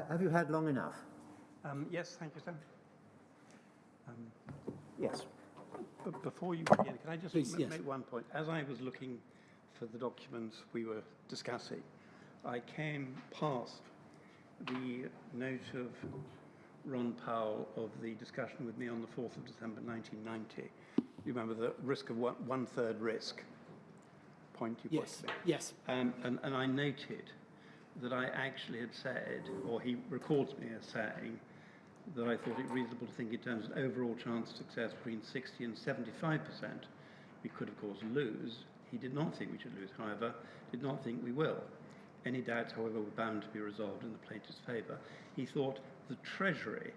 Have you had long enough? Yes, thank you, sir. Yes. But before you begin, can I just Please, yes. make one point? As I was looking for the documents we were discussing, I came past the note of Ron Powell of the discussion with me on the 4th of December 1990. You remember the risk of one-third risk point you put to me? Yes. And I noted that I actually had said, or he records me as saying, that I thought it reasonable to think in terms of overall chance of success between 60 and 75%. We could, of course, lose. He did not think we should lose, however, did not think we will. Any doubts, however, were bound to be resolved in the plaintiff's favour. He thought the Treasury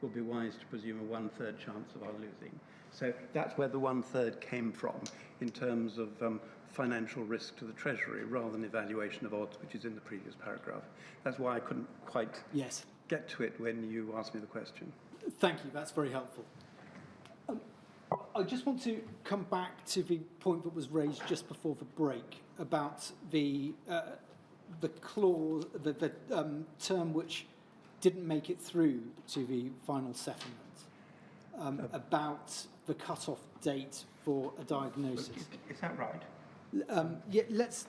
would be wise to presume a one-third chance of our losing. So that's where the one-third came from in terms of financial risk to the Treasury rather than evaluation of odds, which is in the previous paragraph. That's why I couldn't quite get to it when you asked me the question. Thank you, that's very helpful. I just want to come back to the point that was raised just before the break about the clause, the term which didn't make it through to the final settlement, about the cut-off date for a diagnosis. Is that right? Yeah, let's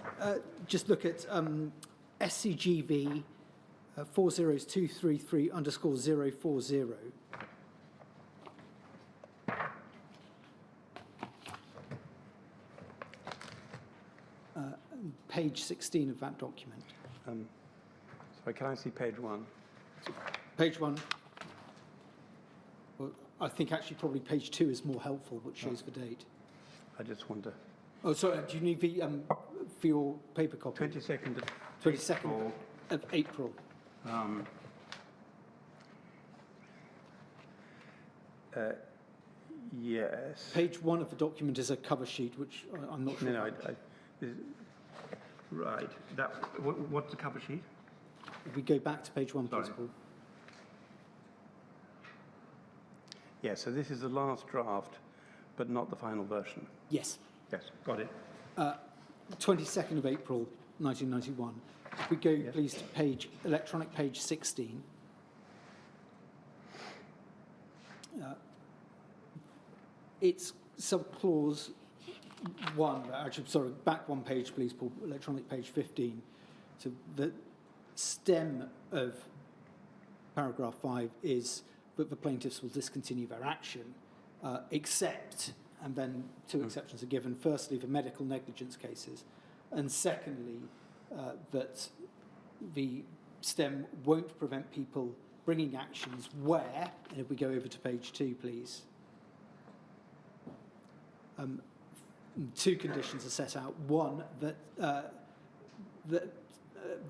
just look at SCGV 40233_040. Page 16 of that document. Sorry, can I see page 1? Page 1. Well, I think actually probably page 2 is more helpful, which shows the date. I just wonder. Oh, sorry, do you need the, for your paper copy? 22nd of 22nd of April. Yes. Page 1 of the document is a cover sheet, which I'm not sure. No, right. What's the cover sheet? If we go back to page 1, please, Paul. Yeah, so this is the last draft, but not the final version. Yes. Yes, got it. 22nd of April, 1991. If we go, please, to electronic page 16. It's subclause 1, actually, sorry, back one page, please, Paul, electronic page 15. So the stem of paragraph 5 is that the plaintiffs will discontinue their action, except, and then two exceptions are given, firstly, for medical negligence cases, and secondly, that the stem won't prevent people bringing actions where, and if we go over to page 2, please, two conditions are set out. One, that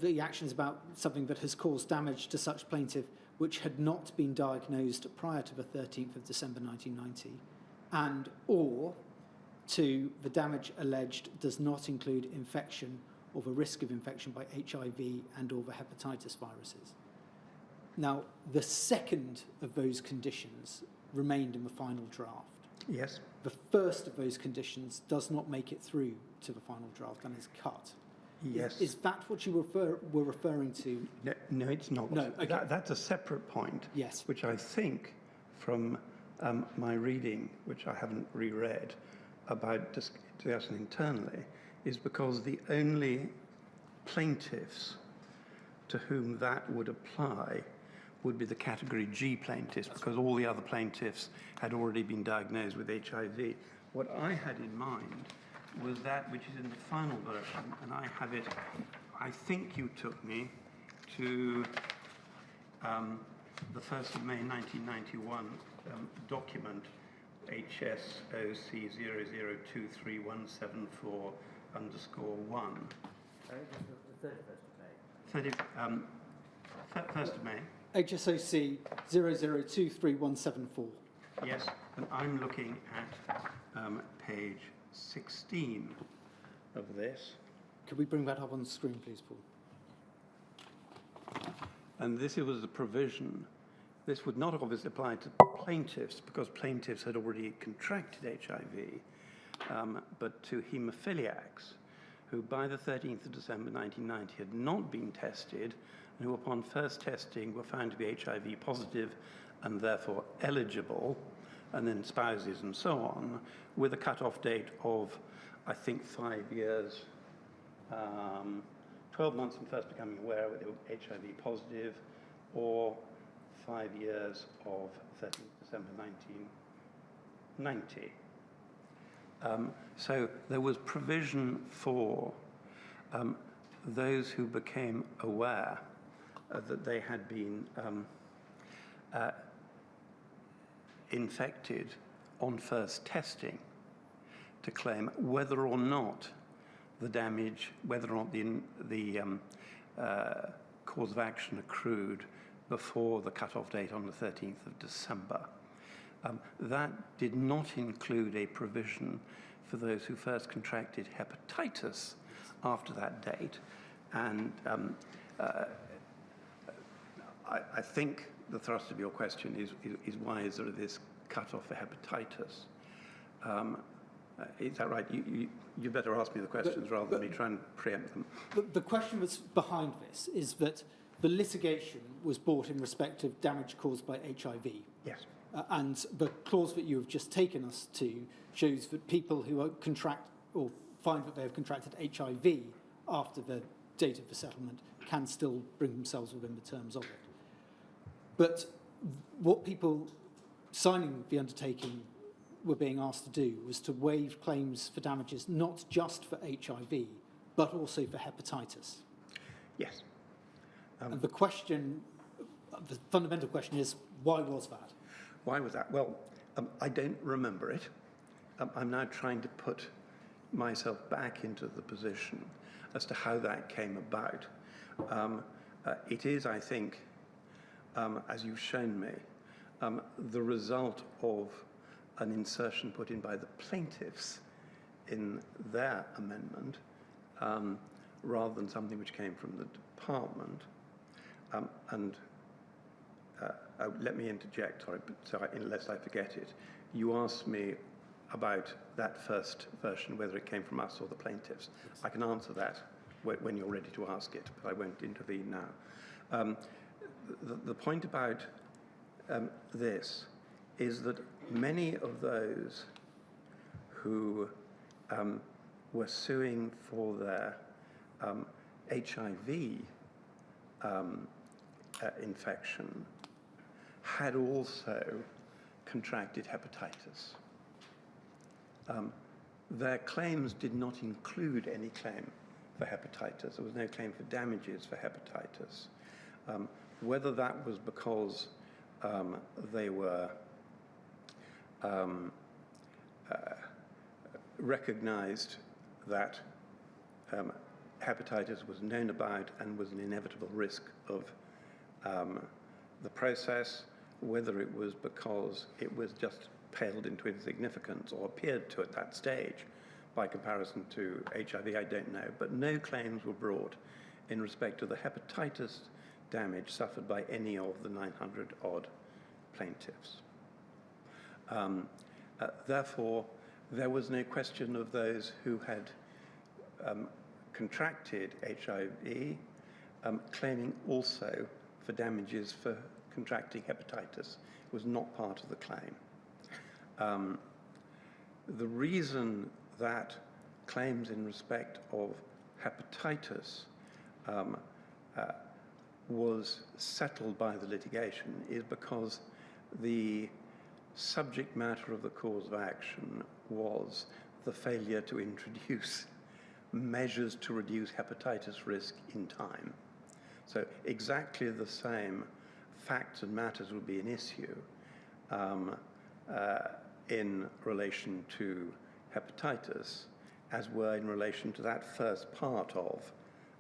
the action is about something that has caused damage to such plaintiff which had not been diagnosed prior to the 13th of December 1990, and or two, the damage alleged does not include infection or the risk of infection by HIV and or the hepatitis viruses. Now, the second of those conditions remained in the final draft. Yes. The first of those conditions does not make it through to the final draft and is cut. Yes. Is that what you were referring to? No, it's not. No, okay. That's a separate point. Yes. Which I think, from my reading, which I haven't reread, about discussion internally, is because the only plaintiffs to whom that would apply would be the category G plaintiffs, because all the other plaintiffs had already been diagnosed with HIV. What I had in mind was that which is in the final version, and I have it, I think you took me to the 1st of May 1991 document HSOC 0023174174_1. The 31st of May. 1st of May. HSOC 00231744. Yes, and I'm looking at page 16 of this. Could we bring that up on the screen, please, Paul? And this was the provision. This would not obviously apply to plaintiffs because plaintiffs had already contracted HIV, but to haemophiliacs who by the 13th of December 1990 had not been tested and who upon first testing were found to be HIV positive and therefore eligible, and then spouses and so on, with a cut-off date of, I think, 5 years, 12 months from first becoming aware that they were HIV positive, or 5 years of 13th December 1990. So there was provision for those who became aware that they had been infected on first testing to claim whether or not the damage, whether or not the cause of action accrued before the cut-off date on the 13th of December. That did not include a provision for those who first contracted hepatitis after that date. And I think the thrust of your question is why is there this cut-off for hepatitis? Is that right? You better ask me the questions rather than me try and preempt them. The question that's behind this is that the litigation was brought in respect of damage caused by HIV. Yes. And the clause that you have just taken us to shows that people who are contract or find that they have contracted HIV after the date of the settlement can still bring themselves within the terms of it. But what people signing the undertaking were being asked to do was to waive claims for damages not just for HIV, but also for hepatitis. Yes. And the question, the fundamental question is, why was that? Why was that? Well, I don't remember it. I'm now trying to put myself back into the position as to how that came about. It is, I think, as you've shown me, the result of an insertion put in by the plaintiffs in their amendment, rather than something which came from the department. Let me interject, unless I forget it. You asked me about that first version, whether it came from us or the plaintiffs. Yes. I can answer that when you're ready to ask it, but I won't intervene now. The point about this is that many of those who were suing for their HIV infection had also contracted hepatitis. Their claims did not include any claim for hepatitis. There was no claim for damages for hepatitis. Whether that was because they were recognized that hepatitis was known about and was an inevitable risk of the process, whether it was because it was just paled into insignificance or appeared to at that stage by comparison to HIV, I don't know. But no claims were brought in respect to the hepatitis damage suffered by any of the 900-odd plaintiffs. Therefore, there was no question of those who had contracted HIV claiming also for damages for contracting hepatitis. It was not part of the claim. The reason that claims in respect of hepatitis was settled by the litigation is because the subject matter of the cause of action was the failure to introduce measures to reduce hepatitis risk in time. So exactly the same facts and matters would be an issue in relation to hepatitis as were in relation to that first part of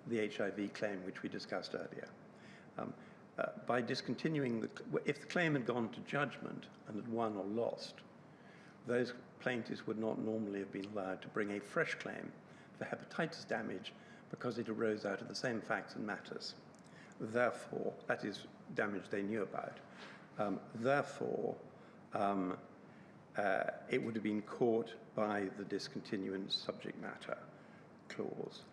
the HIV claim which we discussed earlier. By discontinuing if the claim had gone to judgment and had won or lost, those plaintiffs would not normally have been allowed to bring a fresh claim for hepatitis damage because it arose out of the same facts and matters. Therefore, that is damage they knew about. Therefore, it would have been caught by the discontinuance subject matter clause.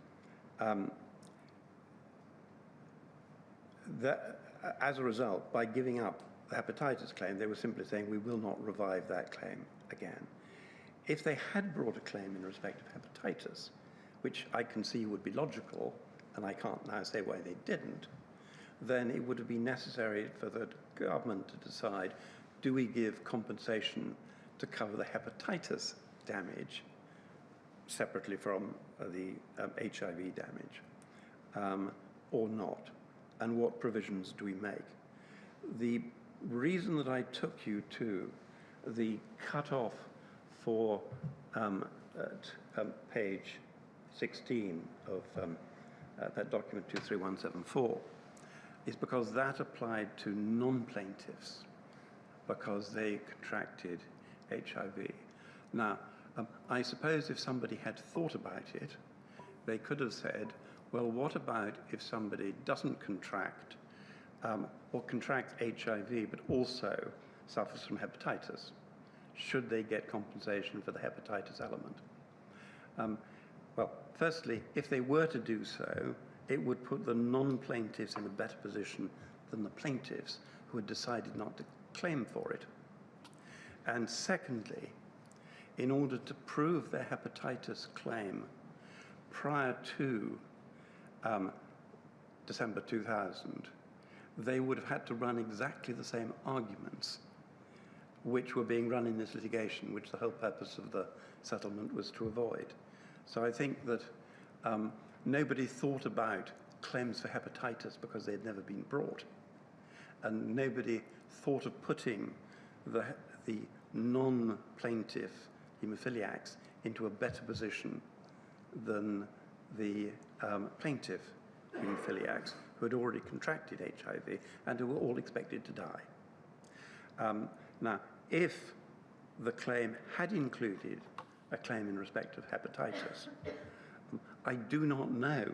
as a result, by giving up the hepatitis claim, they were simply saying we will not revive that claim again. If they had brought a claim in respect of hepatitis, which I can see would be logical, and I can't now say why they didn't, then it would have been necessary for the government to decide, do we give compensation to cover the hepatitis damage separately from the HIV damage, or not? And what provisions do we make? The reason that I took you to the cutoff for at page 16 of that document 23174 is because that applied to non-plaintiffs because they contracted HIV. Now, I suppose if somebody had thought about it, they could have said, well, what about if somebody doesn't contract or contracts HIV but also suffers from hepatitis? Should they get compensation for the hepatitis element? Well, firstly, if they were to do so, it would put the non-plaintiffs in a better position than the plaintiffs who had decided not to claim for it. And secondly, in order to prove their hepatitis claim prior to December 2000, they would have had to run exactly the same arguments which were being run in this litigation, which the whole purpose of the settlement was to avoid. So I think that nobody thought about claims for hepatitis because they had never been brought. And nobody thought of putting the non-plaintiff haemophiliacs into a better position than the plaintiff haemophiliacs who had already contracted HIV and who were all expected to die. Now, if the claim had included a claim in respect of hepatitis, I do not know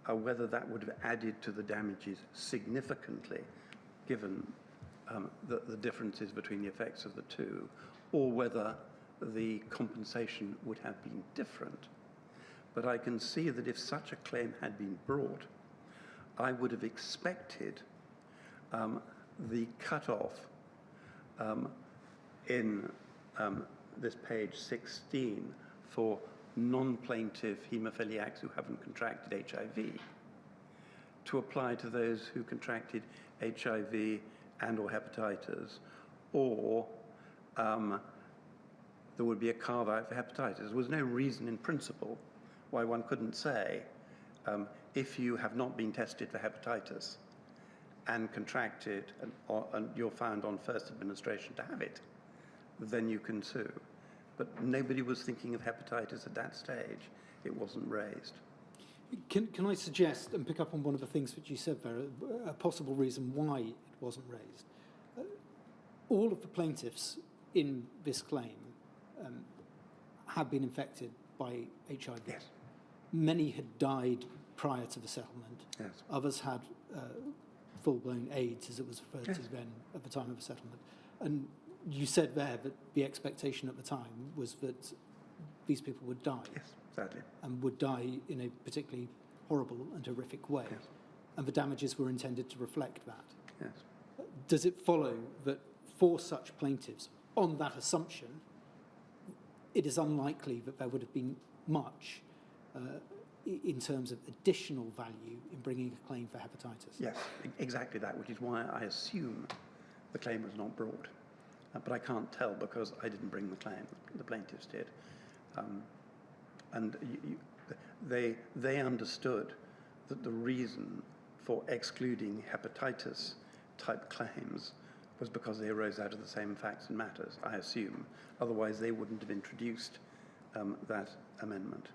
whether that would have added to the damages significantly, given the differences between the effects of the two, or whether the compensation would have been different. But I can see that if such a claim had been brought, I would have expected the cutoff in this page 16 for non-plaintiff haemophiliacs who haven't contracted HIV to apply to those who contracted HIV and or hepatitis, or there would be a carve-out for hepatitis. There was no reason in principle why one couldn't say, if you have not been tested for hepatitis and contracted and you're found on first administration to have it, then you can sue. But nobody was thinking of hepatitis at that stage. It wasn't raised. Can I suggest, and pick up on one of the things that you said there, a possible reason why it wasn't raised? All of the plaintiffs in this claim have been infected by HIV. Yes. Many had died prior to the settlement. Yes. Others had full-blown AIDS, as it was referred to then at the time of the settlement. And you said there that the expectation at the time was that these people would die. Yes, sadly. And would die in a particularly horrible and horrific way. Yes. And the damages were intended to reflect that. Yes. Does it follow that for such plaintiffs, on that assumption, it is unlikely that there would have been much in terms of additional value in bringing a claim for hepatitis? Yes, exactly that, which is why I assume the claim was not brought. But I can't tell because I didn't bring the claim. The plaintiffs did. And they understood that the reason for excluding hepatitis type claims was because they arose out of the same facts and matters, I assume. Otherwise, they wouldn't have introduced that amendment.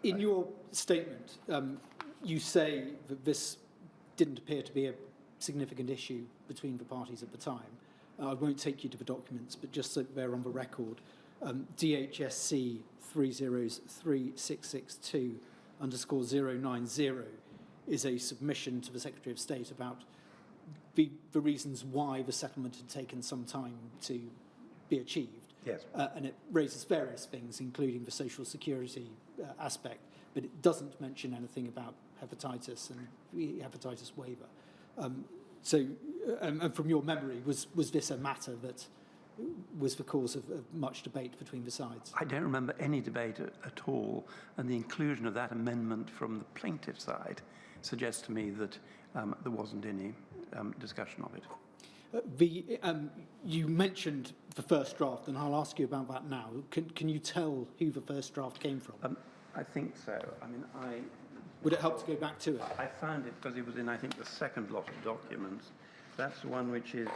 In your statement, you say that this didn't appear to be a significant issue between the parties at the time. I won't take you to the documents, but just so they're on the record, DHSC 3036662_090 is a submission to the Secretary of State about the reasons why the settlement had taken some time to be achieved. Yes. And it raises various things, including the social security aspect, but it doesn't mention anything about hepatitis and the hepatitis waiver. And from your memory, was this a matter that was the cause of much debate between the sides? I don't remember any debate at all, and the inclusion of that amendment from the plaintiff side suggests to me that there wasn't any discussion of it. You mentioned the first draft, and I'll ask you about that now. Can you tell who the first draft came from? I think so. I mean, Would it help to go back to it? I found it because it was in, I think, the second lot of documents. That's the one which is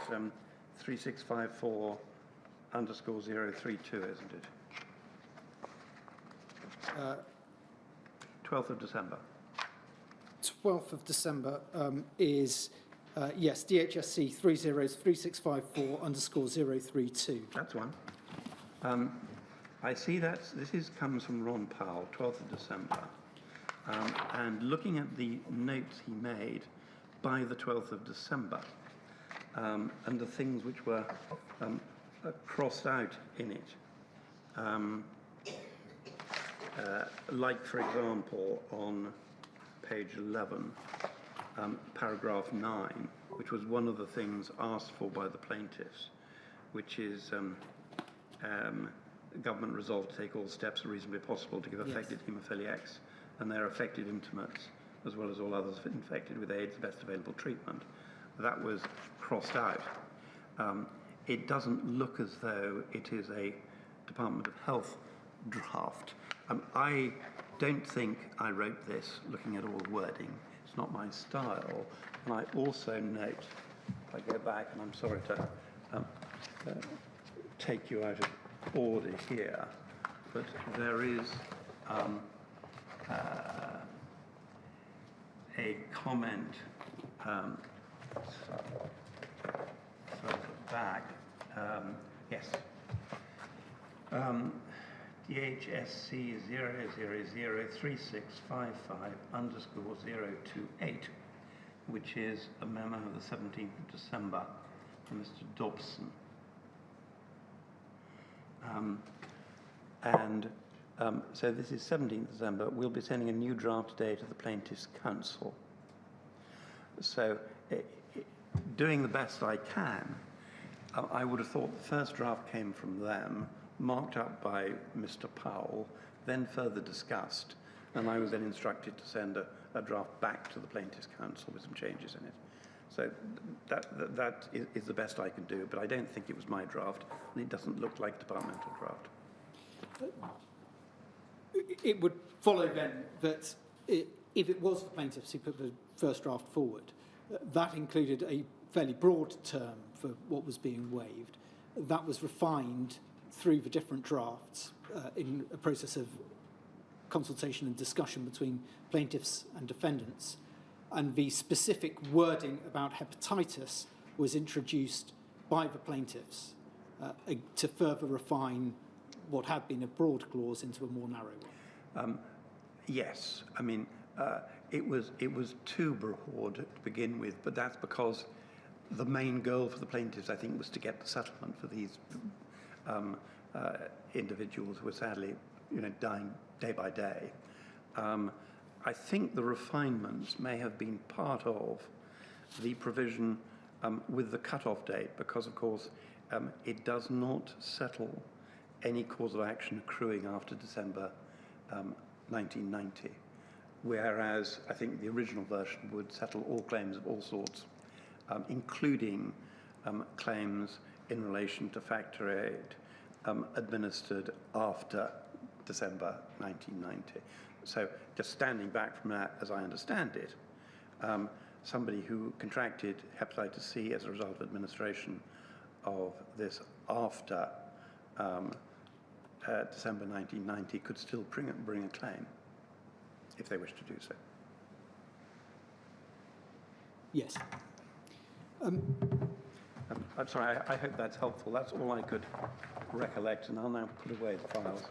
3654 _ 032, isn't it? 12th of December. 12th of December is, yes, DHSC 303654 _ 032. That's one. I see this comes from Ron Powell, 12th of December. And looking at the notes he made by the 12th of December, and the things which were crossed out in it, like, for example, on page 11, paragraph 9, which was one of the things asked for by the plaintiffs, which is government resolved to take all steps reasonably possible to give affected haemophiliacs and their affected intimates, as well as all others infected with AIDS, the best available treatment. That was crossed out. It doesn't look as though it is a Department of Health draft. I don't think I wrote this looking at all the wording. It's not my style. And I also note, if I go back, and I'm sorry to take you out of order here, but there is a comment further back. Yes. DHSC 0003655 _ 028, which is a memo of the 17th of December from Mr. Dobson. So this is 17th December. We'll be sending a new draft today to the Plaintiffs' Counsel. So, doing the best I can, I would have thought the first draft came from them, marked up by Mr. Powell, then further discussed, and I was then instructed to send a draft back to the Plaintiffs' Counsel with some changes in it. So that is the best I can do, but I don't think it was my draft, and it doesn't look like a departmental draft. It would follow then that if it was the plaintiffs who put the first draft forward, that included a fairly broad term for what was being waived. That was refined through the different drafts in a process of consultation and discussion between plaintiffs and defendants. And the specific wording about hepatitis was introduced by the plaintiffs to further refine what had been a broad clause into a more narrow one. Yes, I mean, it was too broad to begin with, but that's because the main goal for the plaintiffs, I think, was to get the settlement for these individuals who were sadly, dying day by day. I think the refinements may have been part of the provision with the cut-off date, because, of course, it does not settle any cause of action accruing after December 1990, whereas I think the original version would settle all claims of all sorts, including claims in relation to factor aid administered after December 1990. So just standing back from that, as I understand it, somebody who contracted hepatitis C as a result of administration of this after December 1990 could still bring a claim if they wish to do so. Yes. I'm sorry, I hope that's helpful. That's all I could recollect, and I'll now put away the files.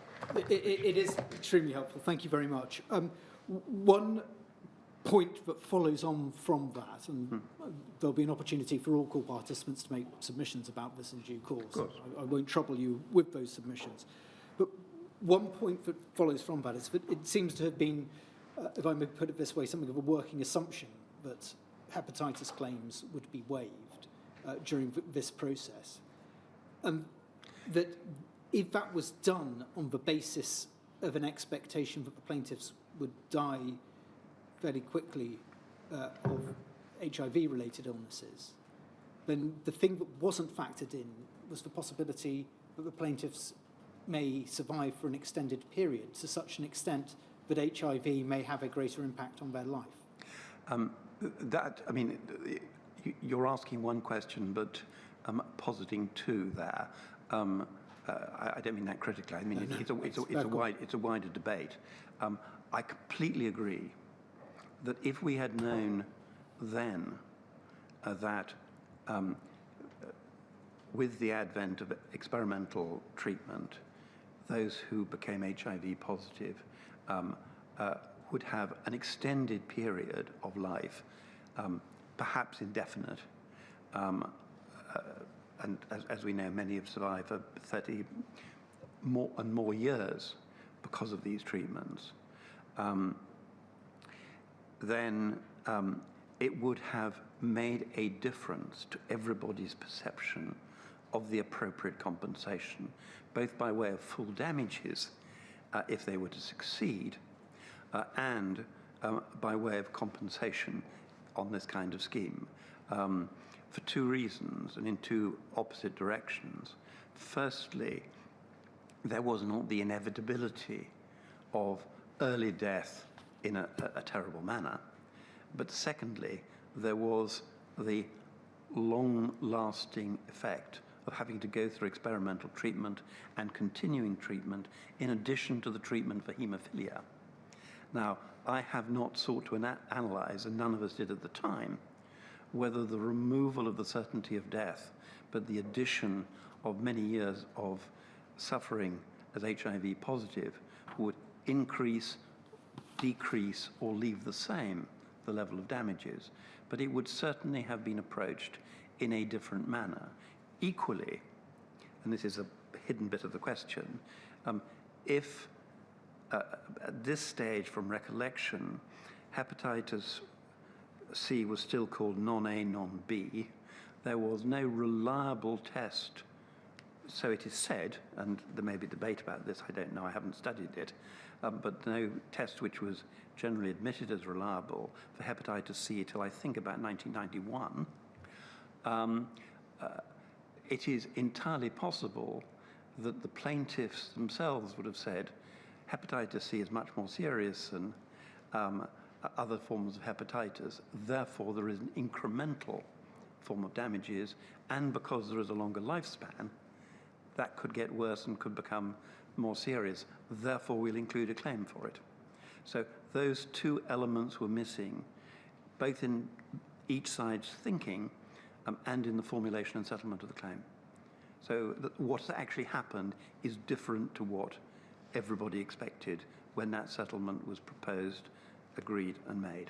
It is extremely helpful. Thank you very much. One point that follows on from that, and there'll be an opportunity for all call participants to make submissions about this in due course. Of course. I won't trouble you with those submissions. But one point that follows from that is that it seems to have been, if I may put it this way, something of a working assumption that hepatitis claims would be waived during this process. That if that was done on the basis of an expectation that the plaintiffs would die fairly quickly of HIV-related illnesses, then the thing that wasn't factored in was the possibility that the plaintiffs may survive for an extended period to such an extent that HIV may have a greater impact on their life. You're asking one question, but positing two there. I don't mean that critically. I mean, it's a wider debate. I completely agree that if we had known then that with the advent of experimental treatment, those who became HIV positive would have an extended period of life, perhaps indefinite. And as we know, many have survived for 30 more and more years because of these treatments. Then it would have made a difference to everybody's perception of the appropriate compensation, both by way of full damages if they were to succeed, and by way of compensation on this kind of scheme, for two reasons and in two opposite directions. Firstly, there was not the inevitability of early death in a terrible manner. But secondly, there was the long-lasting effect of having to go through experimental treatment and continuing treatment in addition to the treatment for haemophilia. Now, I have not sought to analyze, and none of us did at the time, whether the removal of the certainty of death, but the addition of many years of suffering as HIV positive would increase, decrease, or leave the same the level of damages. But it would certainly have been approached in a different manner. Equally, and this is a hidden bit of the question, if at this stage from recollection, hepatitis C was still called non-A, non-B, there was no reliable test, so it is said, and there may be debate about this, I don't know, I haven't studied it, but no test which was generally admitted as reliable for hepatitis C till I think about 1991. It is entirely possible that the plaintiffs themselves would have said hepatitis C is much more serious than other forms of hepatitis, therefore there is an incremental form of damages, and because there is a longer lifespan, that could get worse and could become more serious, therefore we'll include a claim for it. So those two elements were missing, both in each side's thinking and in the formulation and settlement of the claim. So what's actually happened is different to what everybody expected when that settlement was proposed, agreed and made.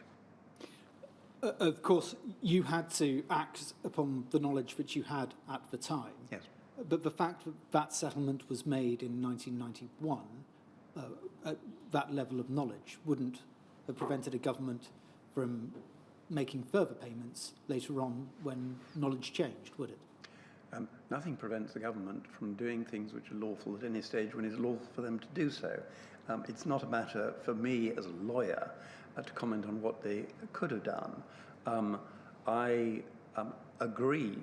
Of course, you had to act upon the knowledge that you had at the time. Yes. But the fact that that settlement was made in 1991, at that level of knowledge, wouldn't have prevented a government from making further payments later on when knowledge changed, would it? Nothing prevents the government from doing things which are lawful at any stage when it's lawful for them to do so. It's not a matter for me as a lawyer to comment on what they could have done. I agree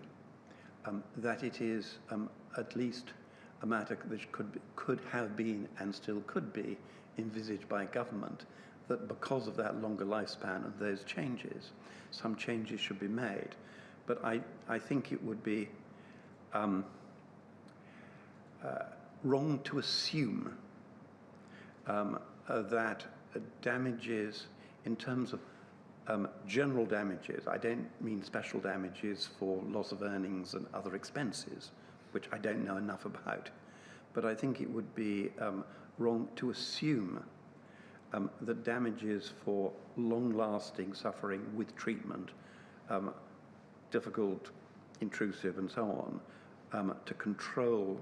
that it is at least a matter which could have been and still could be envisaged by government, that because of that longer lifespan and those changes, some changes should be made. But I think it would be wrong to assume that damages in terms of general damages, I don't mean special damages for loss of earnings and other expenses, which I don't know enough about, but I think it would be wrong to assume that damages for long-lasting suffering with treatment, difficult, intrusive and so on, to control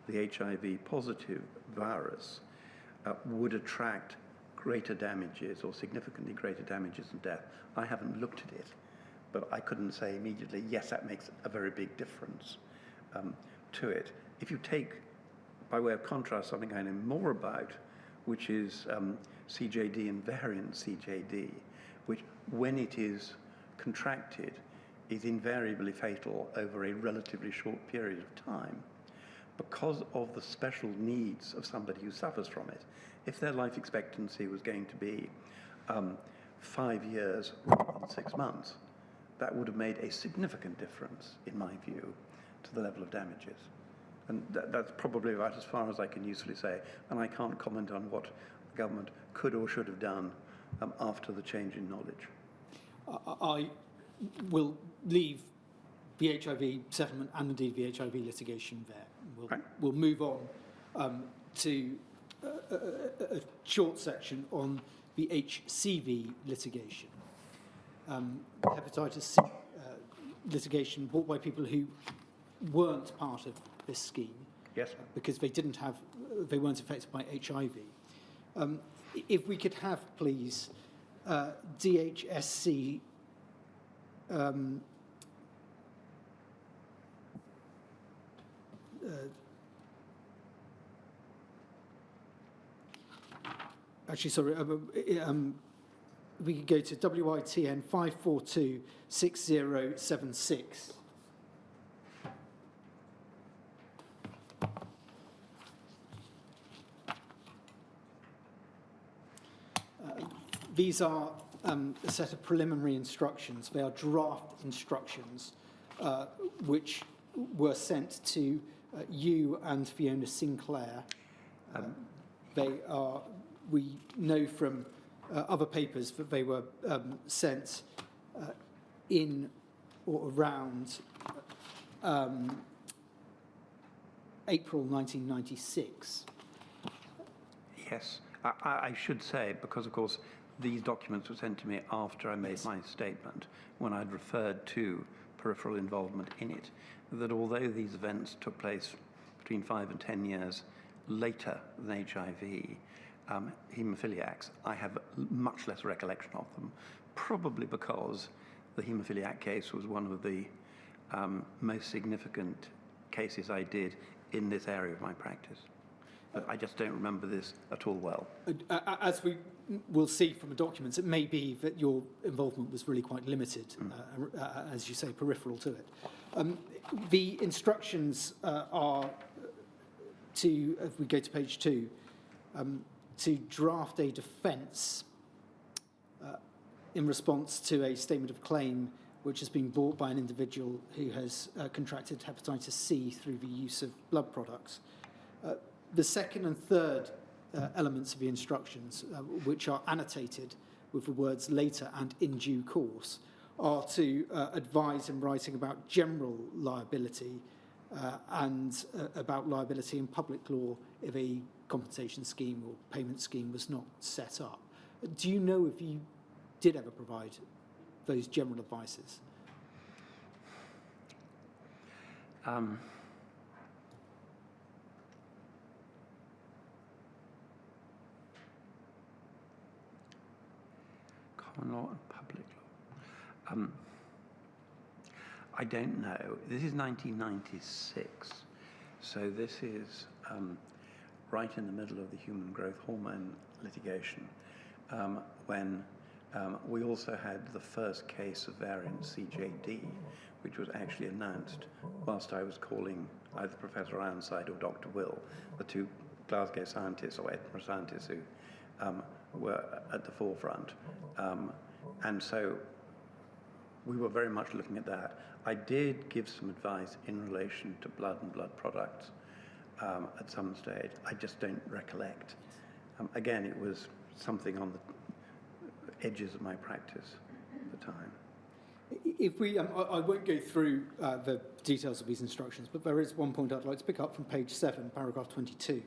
the HIV positive virus would attract greater damages or significantly greater damages and death. I haven't looked at it, but I couldn't say immediately, yes, that makes a very big difference to it. If you take, by way of contrast, something I know more about, which is CJD and variant CJD, which, when it is contracted, is invariably fatal over a relatively short period of time because of the special needs of somebody who suffers from it. If their life expectancy was going to be 5 years rather than 6 months, that would have made a significant difference, in my view, to the level of damages. And that's probably about as far as I can usefully say, and I can't comment on what the government could or should have done after the change in knowledge. I will leave the HIV settlement and indeed the HIV litigation there. We'll move on to a short section on the Hcv litigation. Hepatitis C litigation brought by people who weren't part of this scheme. Yes. Because they weren't affected by HIV. If we could have, please, DHSC actually, sorry, we could go to WITN 5426076. These are a set of preliminary instructions. They are draft instructions which were sent to you and Fiona Sinclair. We know from other papers that they were sent in or around April 1996. Yes, I should say, because of course these documents were sent to me after I made my statement, when I'd referred to peripheral involvement in it, that although these events took place between 5 and 10 years later than HIV, haemophiliacs, I have much less recollection of them, probably because the haemophiliac case was one of the most significant cases I did in this area of my practice. But I just don't remember this at all well. As we will see from the documents, it may be that your involvement was really quite limited, as you say, peripheral to it. The instructions are to, if we go to page 2, to draft a defence in response to a statement of claim which has been brought by an individual who has contracted hepatitis C through the use of blood products. The second and third elements of the instructions, which are annotated with the words later and in due course, are to advise in writing about general liability and about liability in public law if a compensation scheme or payment scheme was not set up. Do you know if you did ever provide those general advices? Common law and public law. I don't know. This is 1996, so this is right in the middle of the human growth hormone litigation, when we also had the first case of variant CJD, which was actually announced whilst I was calling either Professor Ironside or Dr. Will, the two Glasgow scientists or Edinburgh scientists who were at the forefront. And so we were very much looking at that. I did give some advice in relation to blood and blood products at some stage. I just don't recollect. Again, it was something on the edges of my practice at the time. If we, I won't go through the details of these instructions, but there is one point I'd like to pick up from page 7, paragraph 22.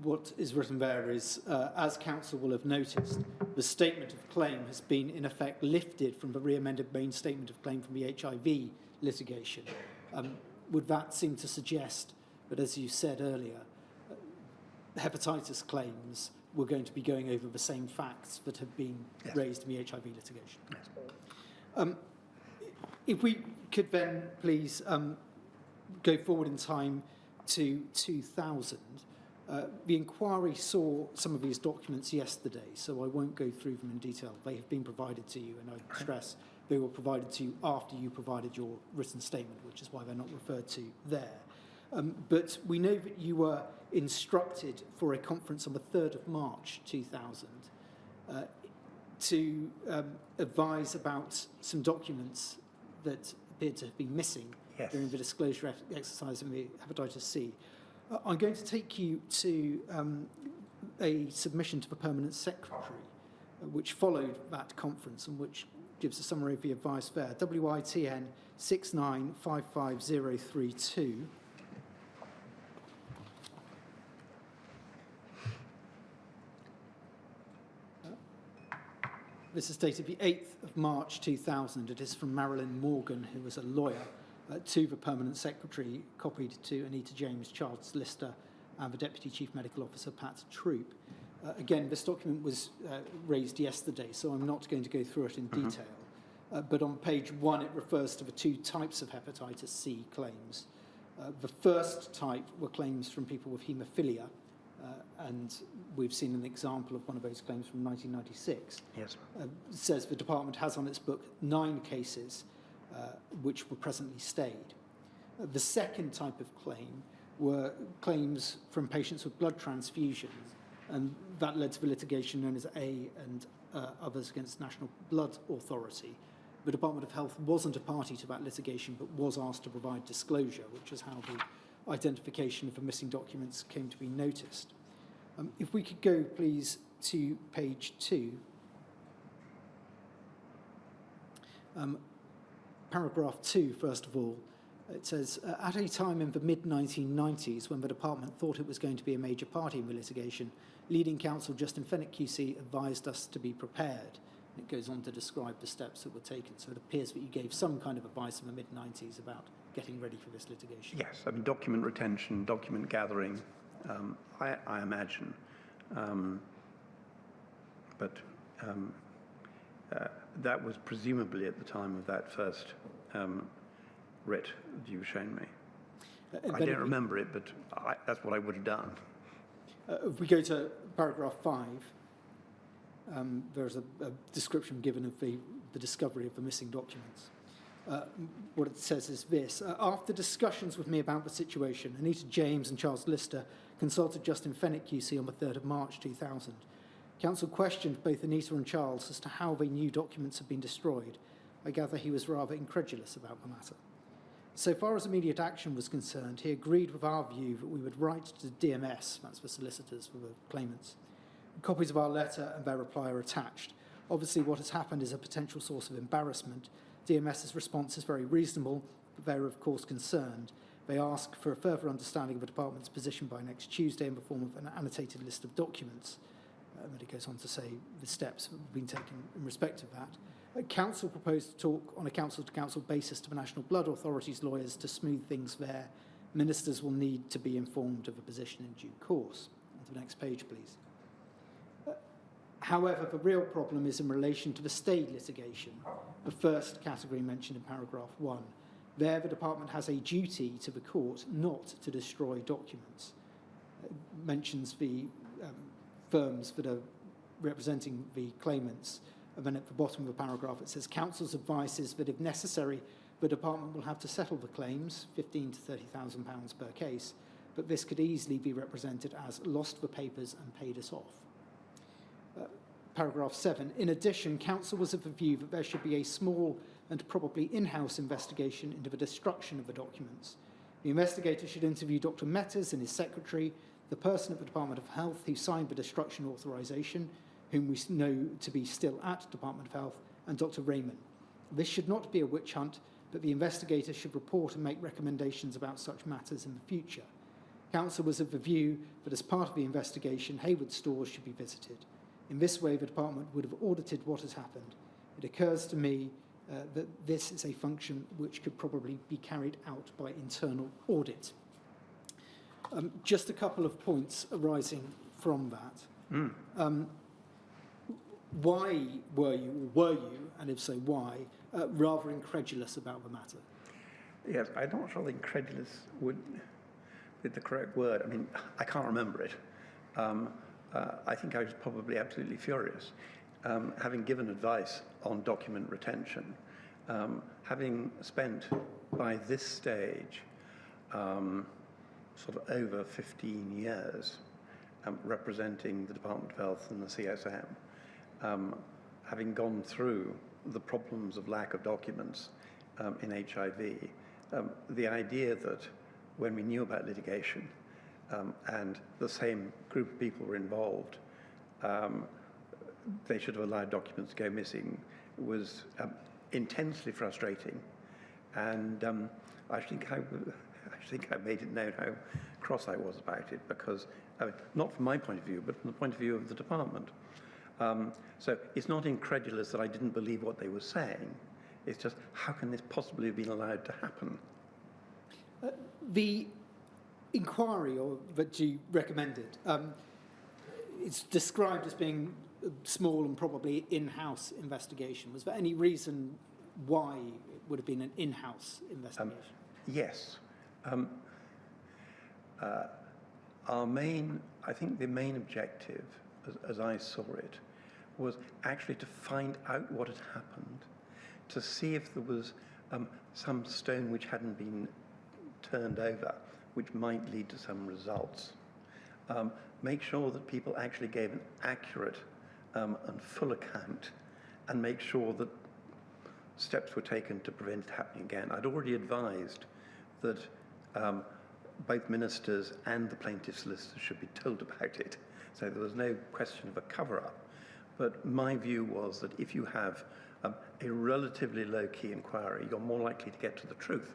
What is written there is, as counsel will have noticed, the statement of claim has been in effect lifted from the re-amended main statement of claim from the HIV litigation. would that seem to suggest that, as you said earlier, hepatitis claims were going to be going over the same facts that have been Yes. raised in the HIV litigation? Yes. If we could then please go forward in time to 2000. The inquiry saw some of these documents yesterday, so I won't go through them in detail. They have been provided to you, and I stress they were provided to you after you provided your written statement, which is why they're not referred to there. But we know that you were instructed for a conference on the 3rd of March 2000 to advise about some documents that appeared to have been missing Yes. during the disclosure exercise in the hepatitis C. I'm going to take you to a submission to the Permanent Secretary, which followed that conference and which gives a summary of the advice there. WITN 6955032. This is dated the 8th of March 2000. It is from Marilyn Morgan, who was a lawyer, to the Permanent Secretary, copied to Anita James, Charles Lister, and the Deputy Chief Medical Officer, Pat Troop. Again, this document was raised yesterday, so I'm not going to go through it in detail. But on page 1, it refers to the two types of hepatitis C claims. The first type were claims from people with haemophilia, and we've seen an example of one of those claims from 1996. Yes. It says the department has on its book 9 cases which were presently stayed. The second type of claim were claims from patients with blood transfusions, and that led to the litigation known as A and others against National Blood Authority. The Department of Health wasn't a party to that litigation, but was asked to provide disclosure, which is how the identification of the missing documents came to be noticed. If we could go, please, to page 2. Paragraph 2, first of all, it says, at a time in the mid-1990s when the department thought it was going to be a major party in the litigation, leading counsel Justin Fenwick QC advised us to be prepared. And it goes on to describe the steps that were taken. So it appears that you gave some kind of advice in the mid-90s about getting ready for this litigation. Yes, I mean, document retention, document gathering, I imagine. That was presumably at the time of that first writ that you've shown me. I don't remember it, but that's what I would have done. If we go to paragraph 5, there's a description given of the discovery of the missing documents. What it says is this. After discussions with me about the situation, Anita James and Charles Lister consulted Justin Fenwick QC on the 3rd of March 2000. Counsel questioned both Anita and Charles as to how they knew documents had been destroyed. I gather he was rather incredulous about the matter. So far as immediate action was concerned, he agreed with our view that we would write to DMS, that's the solicitors for the claimants. Copies of our letter and their reply are attached. Obviously, what has happened is a potential source of embarrassment. DMS's response is very reasonable, but they're of course concerned. They ask for a further understanding of the department's position by next Tuesday in the form of an annotated list of documents. And it goes on to say the steps that have been taken in respect of that. Council proposed to talk on a council-to-council basis to the National Blood Authority's lawyers to smooth things there. Ministers will need to be informed of the position in due course. On to the next page, please. However, the real problem is in relation to the stayed litigation, the first category mentioned in paragraph 1. There, the department has a duty to the court not to destroy documents. It mentions the firms that are representing the claimants. And then at the bottom of the paragraph, it says, Council's advice is that if necessary, the department will have to settle the claims, £15,000 to £30,000 per case, but this could easily be represented as lost the papers and paid us off. Paragraph 7. In addition, Council was of the view that there should be a small and probably in-house investigation into the destruction of the documents. The investigator should interview Dr. Metters and his secretary, the person at the Department of Health who signed the destruction authorisation, whom we know to be still at Department of Health, and Dr. Raymond. This should not be a witch hunt, but the investigator should report and make recommendations about such matters in the future. Council was of the view that as part of the investigation, Hayward stores should be visited. In this way, the department would have audited what has happened. It occurs to me that this is a function which could probably be carried out by internal audit. Just a couple of points arising from that. Why were you, and if so, why, rather incredulous about the matter? Yes, I'm not sure incredulous would be the correct word. I mean, I can't remember it. I think I was probably absolutely furious. Having given advice on document retention, having spent by this stage sort of over 15 years representing the Department of Health and the CSM, having gone through the problems of lack of documents in HIV, the idea that when we knew about litigation and the same group of people were involved, they should have allowed documents to go missing was intensely frustrating. And I think I made it known how cross I was about it, because, not from my point of view, but from the point of view of the department. So it's not incredulous that I didn't believe what they were saying. It's just, how can this possibly have been allowed to happen? The inquiry that you recommended, it's described as being a small and probably in-house investigation. Was there any reason why it would have been an in-house investigation? Yes. I think the main objective, as I saw it, was actually to find out what had happened, to see if there was some stone which hadn't been turned over, which might lead to some results. Make sure that people actually gave an accurate and full account, and make sure that steps were taken to prevent it happening again. I'd already advised that both ministers and the plaintiff's solicitors should be told about it, so there was no question of a cover-up. But my view was that if you have a relatively low-key inquiry, you're more likely to get to the truth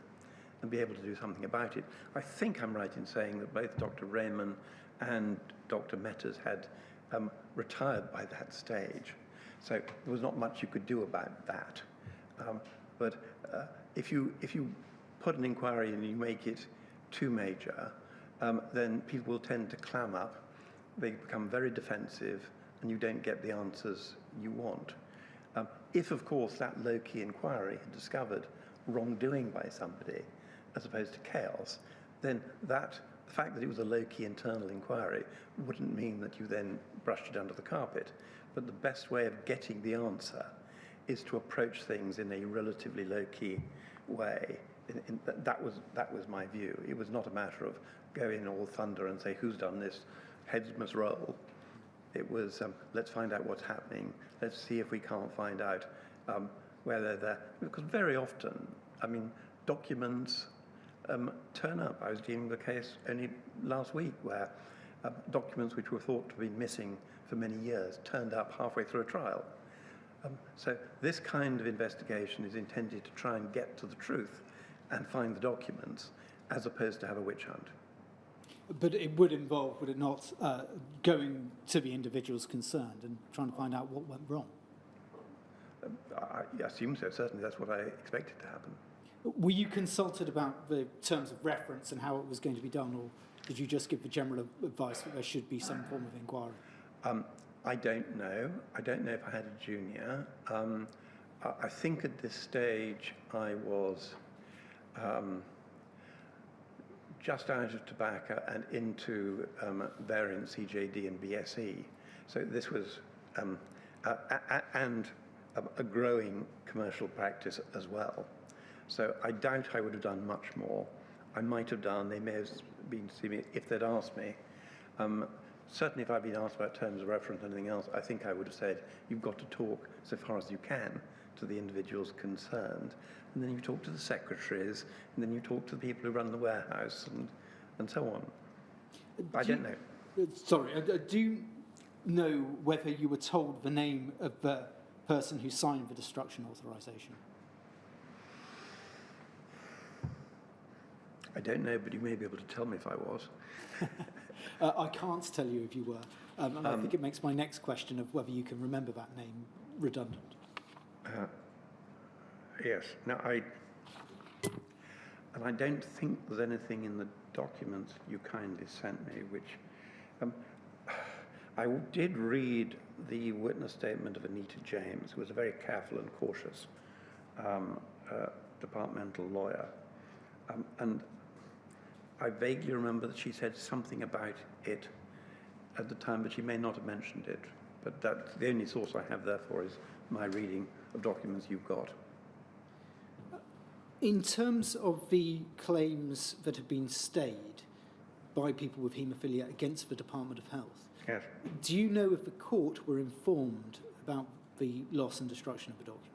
and be able to do something about it. I think I'm right in saying that both Dr. Raymond and Dr. Metters had retired by that stage, so there was not much you could do about that. But if you put an inquiry and you make it too major, then people will tend to clam up, they become very defensive, and you don't get the answers you want. If, of course, that low-key inquiry had discovered wrongdoing by somebody, as opposed to chaos, then the fact that it was a low-key internal inquiry wouldn't mean that you then brushed it under the carpet. But the best way of getting the answer is to approach things in a relatively low-key way. That was my view. It was not a matter of go in all thunder and say, who's done this? Heads must roll. It was, let's find out what's happening. Let's see if we can't find out whether they're, because very often, I mean, documents turn up. I was dealing with a case only last week where documents which were thought to have been missing for many years turned up halfway through a trial. So this kind of investigation is intended to try and get to the truth and find the documents, as opposed to have a witch hunt. But it would involve, would it not, going to the individuals concerned and trying to find out what went wrong? I assume so. Certainly that's what I expected to happen. Were you consulted about the terms of reference and how it was going to be done, or did you just give the general advice that there should be some form of inquiry? I don't know. I don't know if I had a junior. I think at this stage I was just out of tobacco and into variant CJD and BSE. So this was, and a growing commercial practice as well. So I doubt I would have done much more. I might have done, they may have been to see me if they'd asked me. Certainly if I'd been asked about terms of reference and anything else, I think I would have said, you've got to talk so far as you can to the individuals concerned. And then you talk to the secretaries, and then you talk to the people who run the warehouse, and so on. I don't know. Sorry, do you know whether you were told the name of the person who signed the destruction authorization? I don't know, but you may be able to tell me if I was. I can't tell you if you were. And I think it makes my next question of whether you can remember that name redundant. Yes. Now, and I don't think there's anything in the documents you kindly sent me which, I did read the witness statement of Anita James, who was a very careful and cautious departmental lawyer, and I vaguely remember that she said something about it at the time, but she may not have mentioned it. But that's the only source I have, therefore, is my reading of documents you've got. In terms of the claims that have been stayed by people with haemophilia against the Department of Health, Yes. do you know if the court were informed about the loss and destruction of the documents?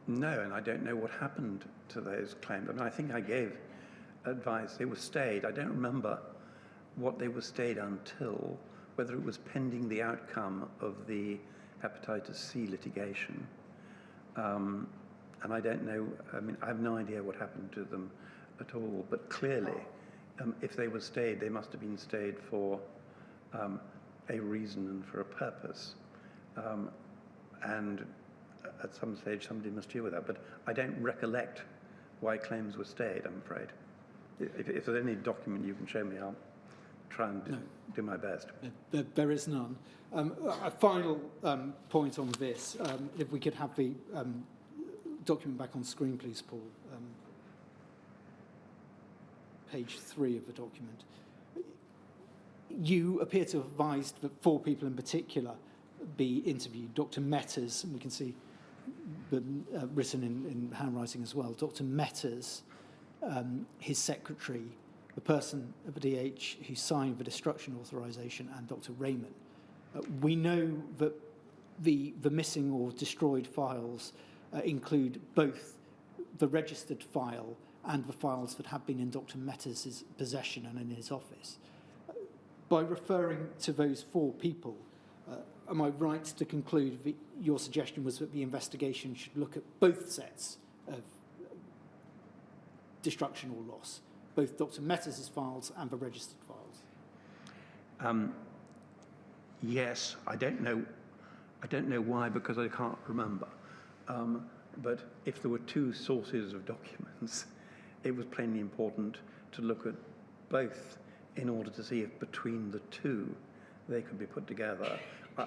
No, and I don't know what happened to those claims. I mean, I think I gave advice. They were stayed. I don't remember what they were stayed until, whether it was pending the outcome of the Hepatitis C litigation. And I don't know, I mean, I have no idea what happened to them at all, but clearly, if they were stayed, they must have been stayed for a reason and for a purpose. And at some stage, somebody must deal with that. But I don't recollect why claims were stayed, I'm afraid. If there's any document you can show me, I'll try and do my best. There is none. A final point on this, if we could have the document back on screen, please, Paul. Page 3 of the document. You appear to have advised that 4 people in particular be interviewed. Dr. Metters, and we can see written in handwriting as well, Dr. Metters, his secretary, the person at the DH who signed the destruction authorization, and Dr. Raymond. We know that the missing or destroyed files include both the registered file and the files that have been in Dr. Metters' possession and in his office. By referring to those 4 people, am I right to conclude that your suggestion was that the investigation should look at both sets of destruction or loss, both Dr. Metters' files and the registered files? Yes, I don't know why, because I can't remember. But if there were 2 sources of documents, it was plainly important to look at both in order to see if between the 2 they could be put together.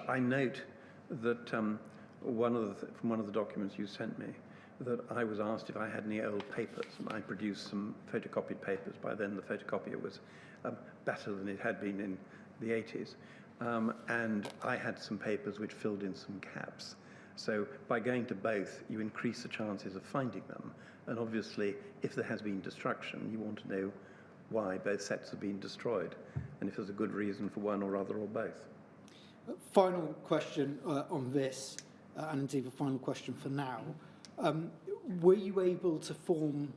I note that from one of the documents you sent me, that I was asked if I had any old papers, and I produced some photocopied papers. By then the photocopier was better than it had been in the 80s. And I had some papers which filled in some gaps. So by going to both, you increase the chances of finding them. And obviously, if there has been destruction, you want to know why both sets have been destroyed, and if there's a good reason for one or other or both. Final question on this, and indeed the final question for now. Were you able to form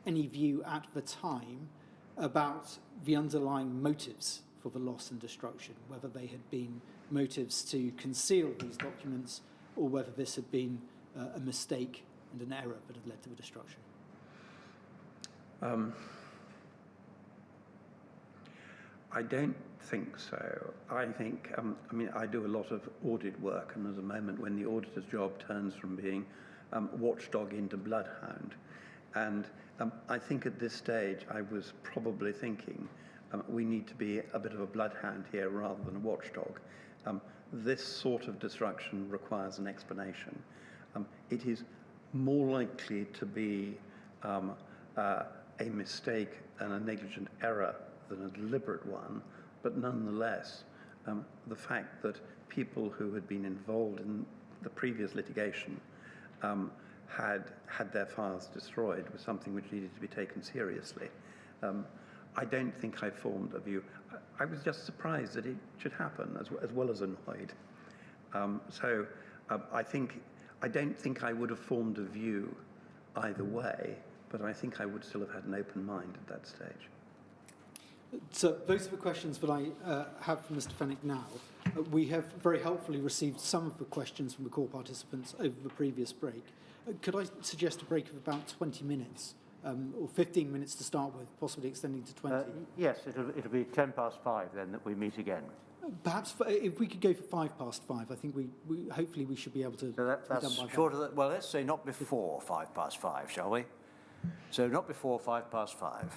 any view at the time about the underlying motives for the loss and destruction, whether they had been motives to conceal these documents or whether this had been a mistake and an error that had led to the destruction? I don't think so. I think, I mean, I do a lot of audit work, and there's a moment when the auditor's job turns from being watchdog into bloodhound. And I think at this stage I was probably thinking we need to be a bit of a bloodhound here rather than a watchdog. This sort of destruction requires an explanation. It is more likely to be a mistake and a negligent error than a deliberate one, but nonetheless, the fact that people who had been involved in the previous litigation had their files destroyed was something which needed to be taken seriously. I don't think I formed a view. I was just surprised that it should happen, as well as annoyed. I don't think I would have formed a view either way, but I think I would still have had an open mind at that stage. So those are the questions that I have for Mr. Fenwick now. We have very helpfully received some of the questions from the call participants over the previous break. Could I suggest a break of about 20 minutes, or 15 minutes to start with, possibly extending to 20? Yes, it'll be 5:10 then that we meet again. Perhaps if we could go for 5:05, I think we hopefully we should be able to. So be that's done by short of well, let's say not before 5 past 5, shall we? So not before 5 past 5.